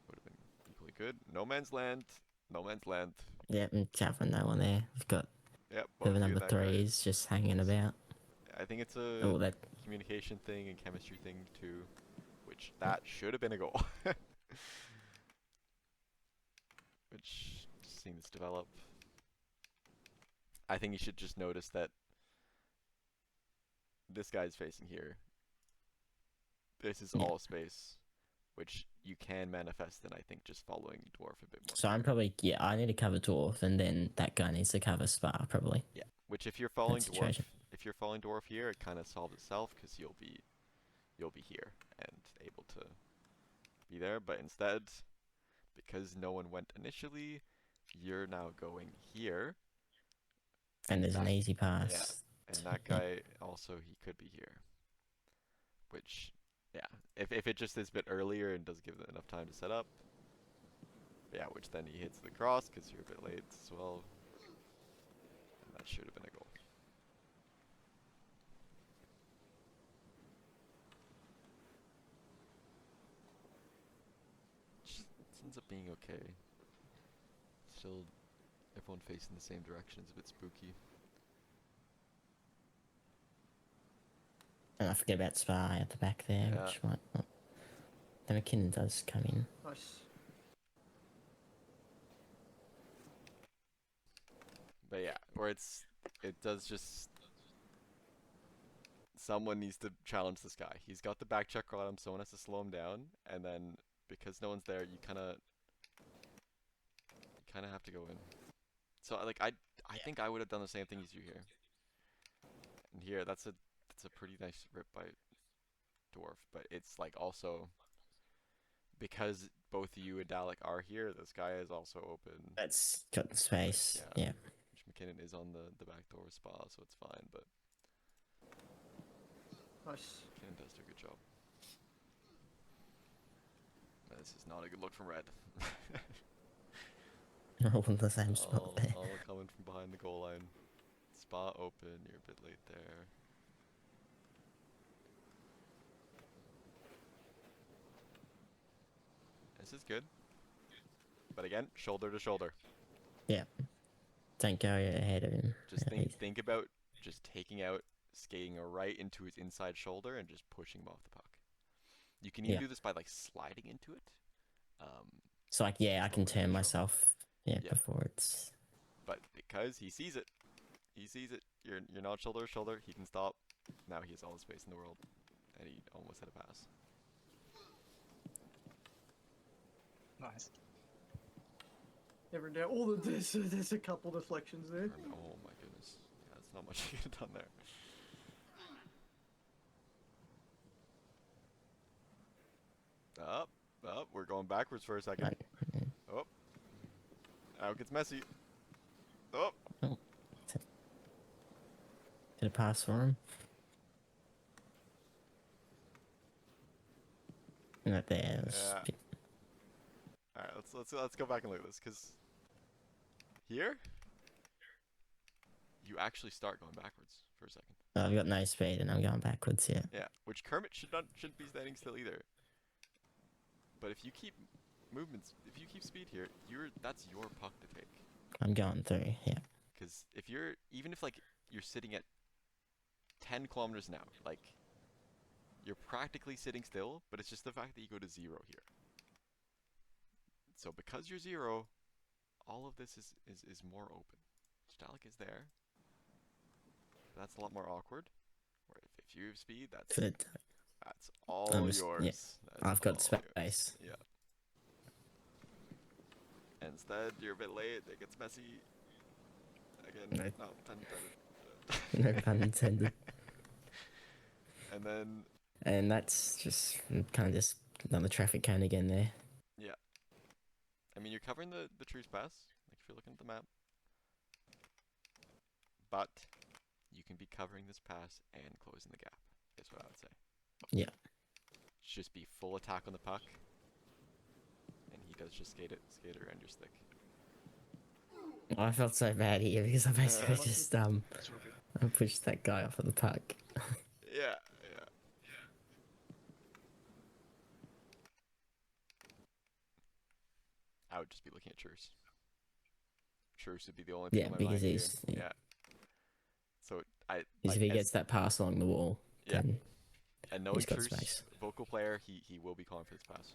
would have been equally good. No man's land, no man's land. Yeah, and Javin, no one there. We've got Yep. both the of you number and that guy. threes just hanging about. I think it's a Oh, that communication thing and chemistry thing too, which that should have been a goal. Which, just seeing this develop, I think you should just notice that this guy's facing here. This is Yeah. all space. which you can manifest in, I think, just following dwarf a bit more. So I'm probably I need to cover dwarf, and then that guy needs to cover spa probably. Yeah, which if you're following That dwarf, situation. if you're following dwarf here, it kind of solves itself because you'll be here and able to be there. But instead, because no one went initially, you're now going here. And there's an that- easy pass. Yeah, and that guy also he could be here. Which, yeah, if it just is a bit earlier and does give it enough time to set up. But yeah, which then he hits the cross because you're a bit late as well. And that should have been a goal. Just ends up being okay. Still, everyone facing the same direction is a bit spooky. And I forget about spa at the back there, Yeah. which might not. The McKinnon does come in. Nice. But yeah, or it does just. Someone needs to challenge this guy. He's got the back check on him, someone has to slow him down, and then because no one's there, you kind of have to go in. So like I think I would have done the same thing as you here. And here, that's a pretty nice rip by dwarf, but it's like also because both you and Dalek are here, this guy is also open. That's got the space. Yeah. Yeah. Which McKinnon is on the back door spa, so it's fine, but Nice. McKinnon does do a good job. But this is not a good look from red. All in the same spot all, there. all coming from behind the goal line. Spa open, you're a bit late there. This is good. But again, shoulder to shoulder. Yeah. Don't go ahead of him. Just Yeah, think about just taking out, skating right into his inside shoulder and just pushing him off the puck. You can even Yeah. do this by like sliding into it. It's like, yeah, I can Shoulder turn control. myself. Yeah, Yeah. before it's. But because he sees it, You're not shoulder to shoulder. He can stop. Now he has all the space in the world, and he almost had a pass. Nice. Never doubt. Oh, there's a couple deflections there. Oh my goodness. Yeah, that's not much you could have done there. Up, we're going backwards for a second. Like, Oh, out gets Messi. Oh, did a pass for him? Right there. Yeah. All right. Let's go back and look at this, cause here you actually start going backwards for a second. I've got no speed and I'm going backwards. Yeah. Yeah, which Kermit shouldn't be standing still either. But if you keep if you keep speed here, that's your puck to take. I'm going through. Yeah. Because even if like you're sitting at 10 kilometers an hour, like you're practically sitting still, but it's just the fact that you go to 0 here. So because you're 0, all of this is more open. Stalik is there. That's a lot more awkward. Where if you have speed, that's all yours. Yeah, That's I've got all yours. space. Yeah. And instead, you're a bit late. It gets messy. Again, No. no pun intended. No pun intended. And then, And that's just kind of just another traffic cone again there. yeah. I mean, you're covering the truce pass, like if you're looking at the map. But you can be covering this pass and closing the gap, is what I would say. Yeah. Just be full attack on the puck. And he does just skate around your stick. I felt so bad here because I basically just It's all good. I pushed that guy off of the puck. Yeah. I would just be looking at Truce. Truce would be the only thing Yeah, on my because mind here. he's- yeah. Yeah. So Because like, if he gets that pass along the wall, Yeah. then and knowing he's got Truce, space. vocal player, he will be calling for this pass.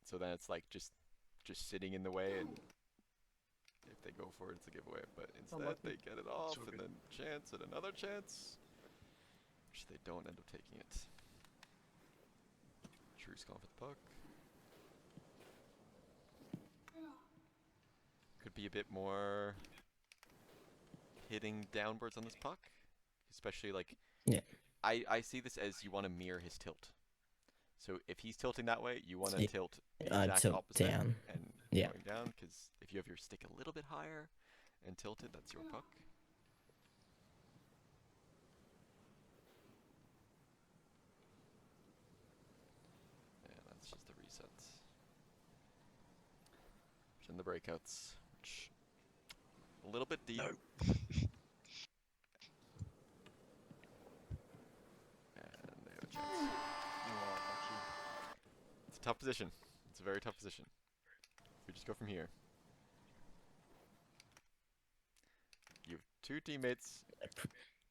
So then it's like just sitting in the way, and if they go for it, it's a giveaway. But instead, Unlucky. they get it off, all and good. then chance and another chance. which they don't end up taking it. Truce going for the puck. Could be a bit more hitting downwards on this puck, especially like Yeah. I see this as you want to mirror his tilt. So if he's tilting that way, you want to Yeah. tilt the exact Tilt opposite down. and Yeah. going down, because if you have your stick a little bit higher and tilted, that's your puck. And that's just the resets. In the breakouts, which a little bit deep. No. And they have a chance. Oh, lucky. It's a tough position. It's a very tough position. If we just go from here. You have two teammates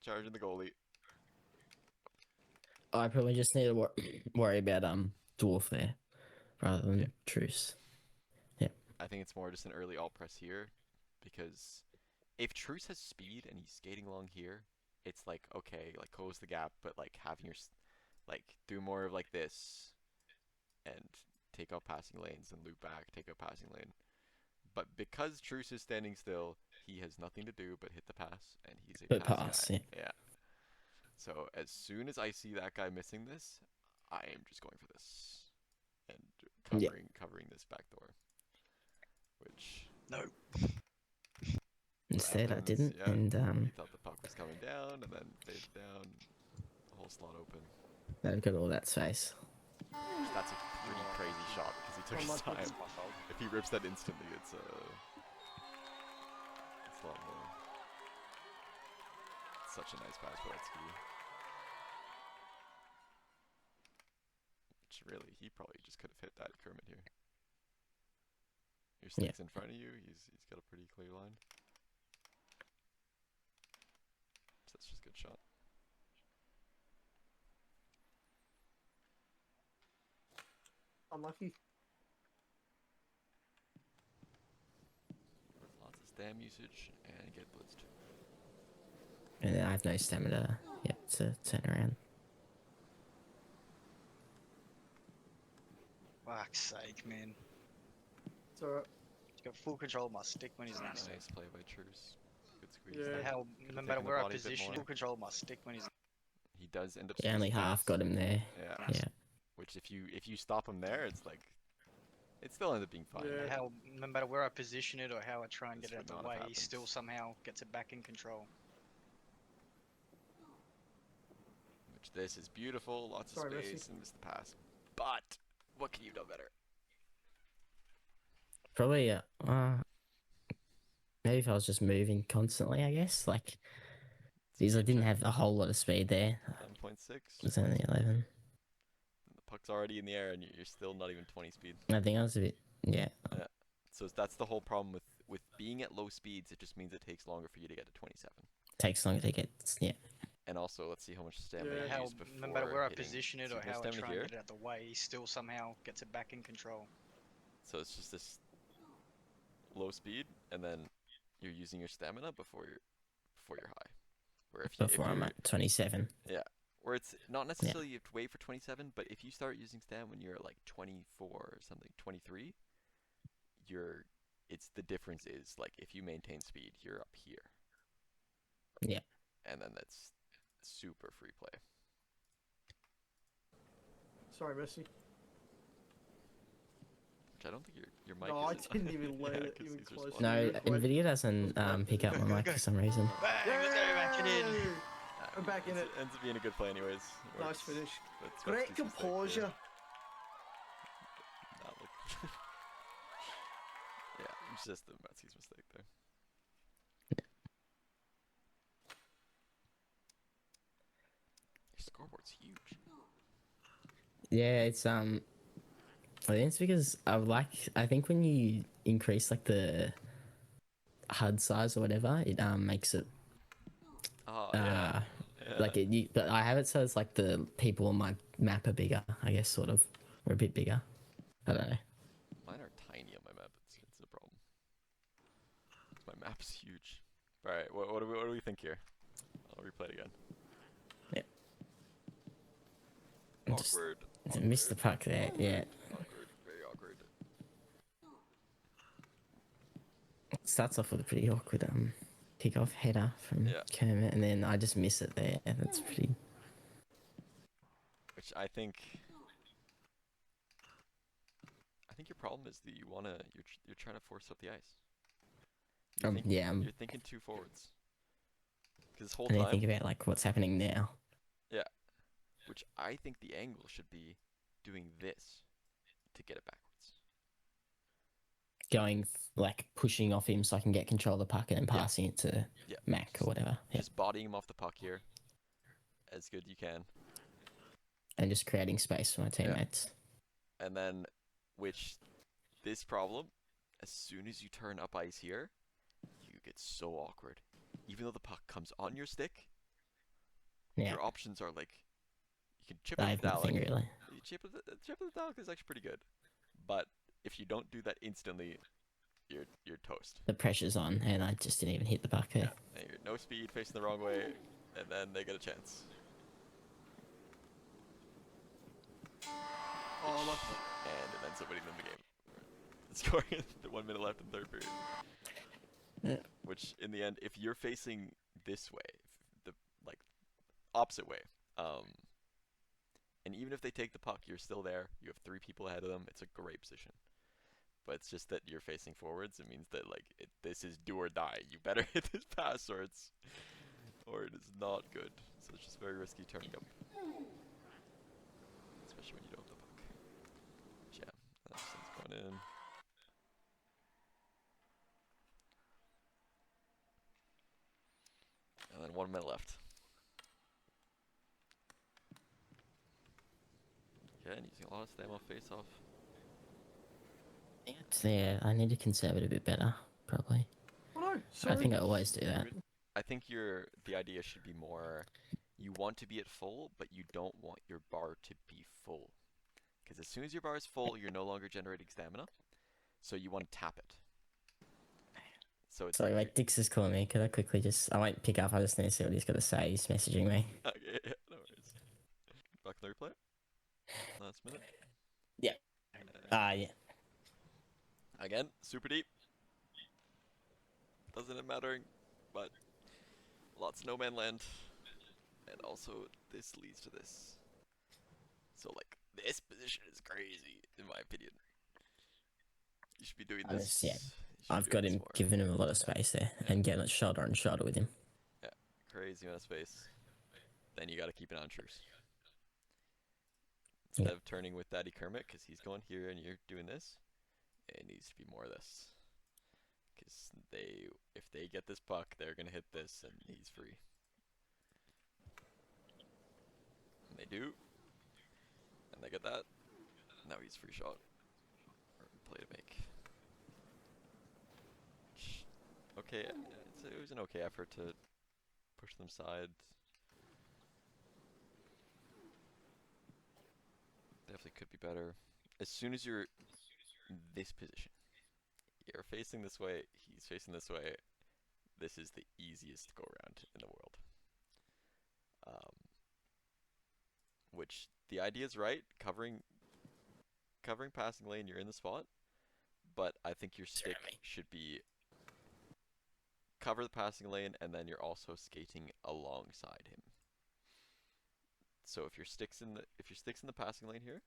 charging the goalie. I probably just need to worry about dwarf there rather than Yeah. truce. I think it's more just an early alt press here, because if Truce has speed and he's skating along here, it's like, okay, like close the gap, but like having your like do more of like this and take out passing lanes and loop back, take out passing lane. But because Truce is standing still, he has nothing to do but hit the pass, and he's a But pass pass, guy. Yeah. So as soon as I see that guy missing this, I am just going for this and Yeah. covering this back door. Which No. Instead, I happens, didn't, yeah. and he thought the puck was coming down, and then faded down, the whole slot open. they've got all that space. Which that's a pretty crazy shot because he took his Unlucky. time. It's my fault. If he rips that instantly, it's a lot more. It's such a nice pass by Etsky. Which really, he probably just could have hit that Kermit here. Your stick's in front of you. He's got a pretty clear line. So that's just a good shot. Unlucky. Lots of stam usage and get blitzed. And I have no stamina yet to turn around. Fuck's sake, man. It's alright. He's got full control of my stick when he's next to me. Nice play by Truce. Good squeeze. Yeah. there. Hell, Could've no taken matter the where I body a bit position, more. full control of my stick when he's. He does end up. Yeah, only switching half lanes. got him there. Yeah. Yeah. Which if you stop him there, it's like it still ends up being fine. Yeah. Hell, no matter where I position it or how I try and This get it would out not the have way, he still happened. somehow gets it back in control. Which this is beautiful, lots of Sorry, Messi. space, and missed the pass. But what can you do better? Probably, maybe if I was just moving constantly, I guess. Like, because I didn't have a whole lot of speed there. 10.6. It was only 11. The puck's already in the air, and you're still not even 20 speed. I think I was a bit, yeah. So that's the whole problem with being at low speeds. It just means it takes longer for you to get to 27. Takes longer to get, yeah. And also, let's see how much stamina Yeah. you Hell, use before no matter where I hitting. position it See, or no how I stamina try here. and get it out the way, he still somehow gets it back in control. So it's just this low speed, and then you're using your stamina before you're high. Where if Before I'm you're, at 27. where it's not necessarily you have to wait for 27, but if you start using stam when you're at like 24 or something, 23, the difference is like if you maintain speed, you're up here. Yeah. And then that's super free play. Sorry, Messi. Which I don't think your mic No, I is. didn't even let it 'cause even he's close. responding. No, Nvidia doesn't pick up my mic for some reason. Bang! Let's go back it in. I'm back in it. Ends up being a good play anyways. Nice Works. finish. That's Great Gretzky's mistake there. composure. Not like yeah, it's just the Messi's mistake there. Your scoreboard's huge. Yeah, it's I think it's because I think when you increase like the HUD size or whatever, it makes it Oh yeah. Yeah. like but I have it so it's like the people on my map are bigger, I guess, sort of, or a bit bigger. I don't know. Mine are tiny on my map. It's a problem. My map's huge. All right, what do we think here? I'll replay it again. Yeah. Just Awkward. missed the puck there. Yeah. Awkward. Very awkward. Starts off with a pretty awkward kick-off header from Yeah. Kermit, and then I just miss it there. That's pretty. Which I think your problem is that you're trying to force up the ice. Yeah. You're thinking two forwards. Because this whole I need to time, think about like what's happening now. yeah. Which I think the angle should be doing this to get it backwards. Going like pushing off him so I can get control of the puck and then Yeah. passing it to Yeah. Mac or whatever. Yeah. Just bodying him off the puck here, as good you can. And just creating space for my teammates. And then, this problem, as soon as you turn up ice here, you get so awkward. Even though the puck comes on your stick, Yeah. your options are like, you can chip I it have with nothing Dalek. really. Chip with the Dalek is actually pretty good. But if you don't do that instantly, you're toast. The pressure's on, and I just didn't even hit the puck there. And you're no speed, facing the wrong way, and then they get a chance. Oh, look. And then somebody's in the game. Scoring the 1 minute left in third period. Yeah. Which, in the end, if you're facing this way, the opposite way, and even if they take the puck, you're still there. You have 3 people ahead of them. It's a great position. But it's just that you're facing forwards. It means that this is do or die. You better hit this pass, or it is not good. So it's just very risky turning up, especially when you don't have the puck. But yeah, that's going in. And then 1 minute left. Yeah, and using a lot of stamina face off. Yeah, I need to conserve it a bit better, probably. Oh no, sorry. I think I always do that. I think the idea should be more, you want to be at full, but you don't want your bar to be full. Because as soon as your bar is full, you're no longer generating stamina. So you want to tap it. So it's Sorry, wait, Dix is calling me. Could I quickly I won't pick up. I just need to see what he's got to say. He's messaging me. Okay, yeah, no worries. Back in the replay. Last minute. Yeah. Yeah. Again, super deep. Doesn't it mattering, but lots of no man land. And also, this leads to this. So, this position is crazy, in my opinion. You should be doing this. Yeah. you should I've be got doing him, this more. giving him a lot of space there, and getting it shoulder on shoulder with him. Yeah, crazy amount of space. Then you got to keep it on truce. Instead of turning with Daddy Kermit, because he's going here and you're doing this, it needs to be more of this. Because if they get this puck, they're going to hit this, and he's free. And they do. And they get that. Now he's free shot. Or play to make. Okay, it was an okay effort to push them side. Definitely could be better. As soon as you're in this position, you're facing this way, he's facing this way, this is the easiest go around in the world. Which the idea is right, covering passing lane, you're in the spot, but I think your stick should be cover the passing lane, and then you're also skating alongside him. So if your stick's in the passing lane here,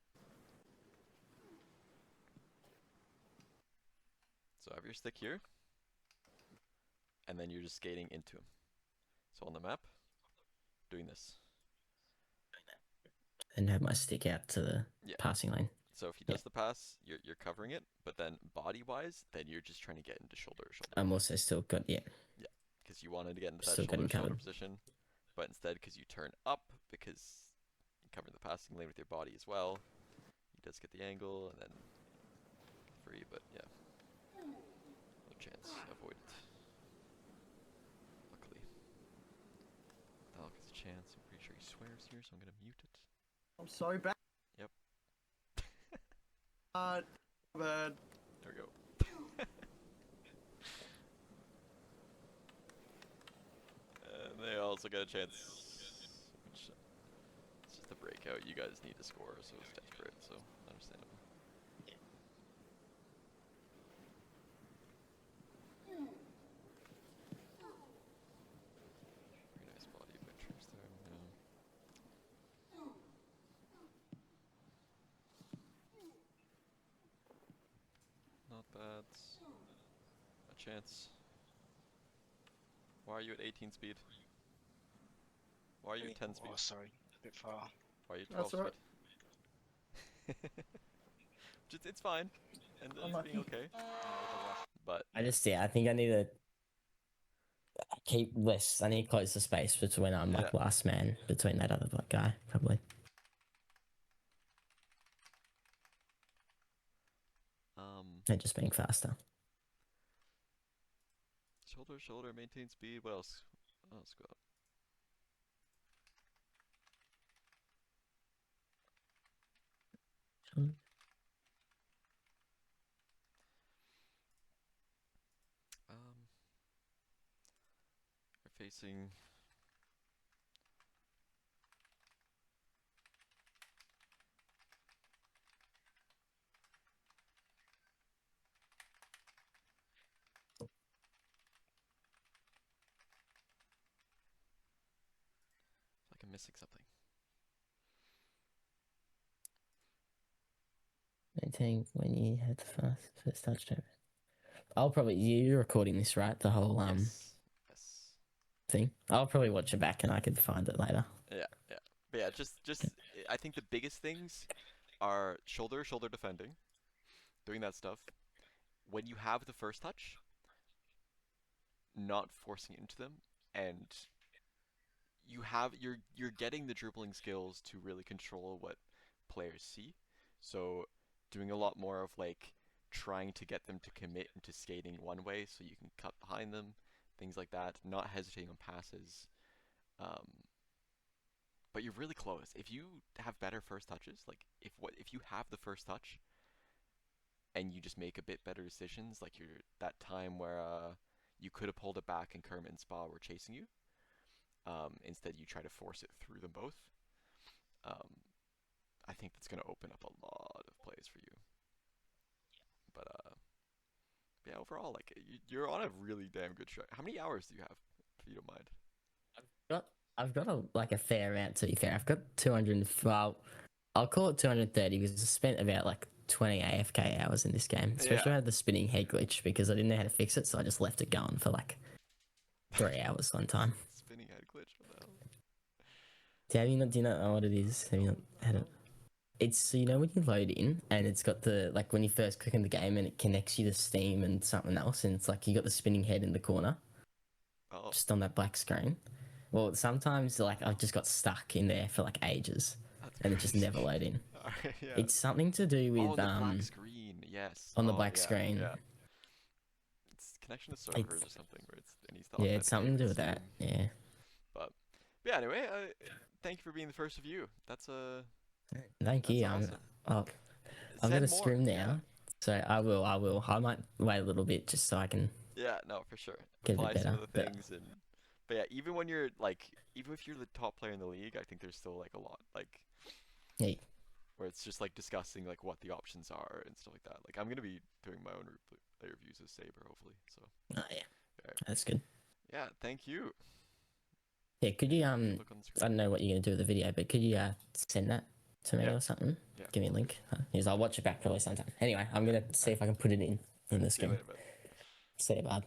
so have your stick here, and then you're just skating into him. So on the map, doing this. And have my stick out to the passing lane. So if he does the pass, you're covering it, but then body-wise, then you're just trying to get into shoulder to shoulder. I'm also still got Because you wanted to get into that Still shoulder to shoulder covered. position, but instead, because you turn up, because you're covering the passing lane with your body as well, he does get the angle, and then free, but yeah. No chance. Avoid it. Luckily. Dalek has a chance. I'm pretty sure he swears here, so I'm going to mute it. I'm so bad. Yep. Bad. There we go. And they also get a chance. Which, it's just a break. like how you guys need to score, so it's desperate. So understandable. Very nice body pictures there. Yeah. Not bad. A chance. Why are you at 18 speed? Why are you at 10 speed? Oh, sorry, a bit far. Why are you 12 That's alright. speed? It's fine, and he's being Unlucky. okay. But I just I think I need to keep less. I need to close the space between like yeah. last man between that other black guy probably. And just being faster. Shoulder, maintain speed. What else? What else go up? We're facing. Like I'm missing something. Maintain when you had the first touchdown. I'll probably you're recording this, right? The whole Yes. Yes. thing. I'll probably watch it back and I can find it later. Yeah. Yeah. But yeah, just I think the biggest things are shoulder defending, doing that stuff. When you have the first touch, not forcing it into them, and you're getting the dribbling skills to really control what players see. So doing a lot more of like trying to get them to commit into skating one way so you can cut behind them, things like that. Not hesitating on passes. But you're really close. If you have better first touches, like if you have the first touch and you just make a bit better decisions, like you're that time where you could have pulled it back and Kermit and Spa were chasing you. Instead, you try to force it through them both. I think that's going to open up a lot of plays for you. But yeah, overall, like you're on a really damn good track. How many hours do you have, if you don't mind? I've got a fair amount to be fair. I've got 200. Well, I'll call it 230 because I spent about like 20 AFK hours in this game. Especially Yeah. I had the spinning head glitch because I didn't know how to fix it, so I just left it going for like 3 hours one time. Spinning head glitch. What the hell? Do you not know what it is? Have you not had it? It's so you know when you load in and it's got the like when you first click in the game and it connects you to Steam and something else and it's like you got the spinning head in the corner Oh, just on that black screen. Well, sometimes like I've just got stuck in there for like ages that's and it just crazy. never load in. Alright, yeah. It's something to do Oh, with the black screen. Yes. on the Oh, black yeah, screen. Yeah. It's connection to servers or something where it needs to Yeah, it's something to do with Steam. that. Yeah. But yeah, anyway, thank you for being the first review. That's Thank that's you. awesome. I'm Send gonna more. stream now, Yeah. so I will. I might wait a little bit just so I can Yeah, no, for sure. get a Apply bit some better. of the things but yeah, even when you're like even if you're the top player in the league, I think there's still like a lot like Yeah. where it's just like discussing like what the options are and stuff like that. Like I'm gonna be doing my own reviews of Saber hopefully. So Oh yeah, yeah. that's good. Yeah, thank you. Yeah, could you Look on the I screen. don't know what you're gonna do with the video, but could you send that to me Yeah. or something? Yeah. Give me a link. Because I'll watch it back probably sometime. Anyway, I'm gonna see if I can put it in the See you screen. later, bud. See you, bud.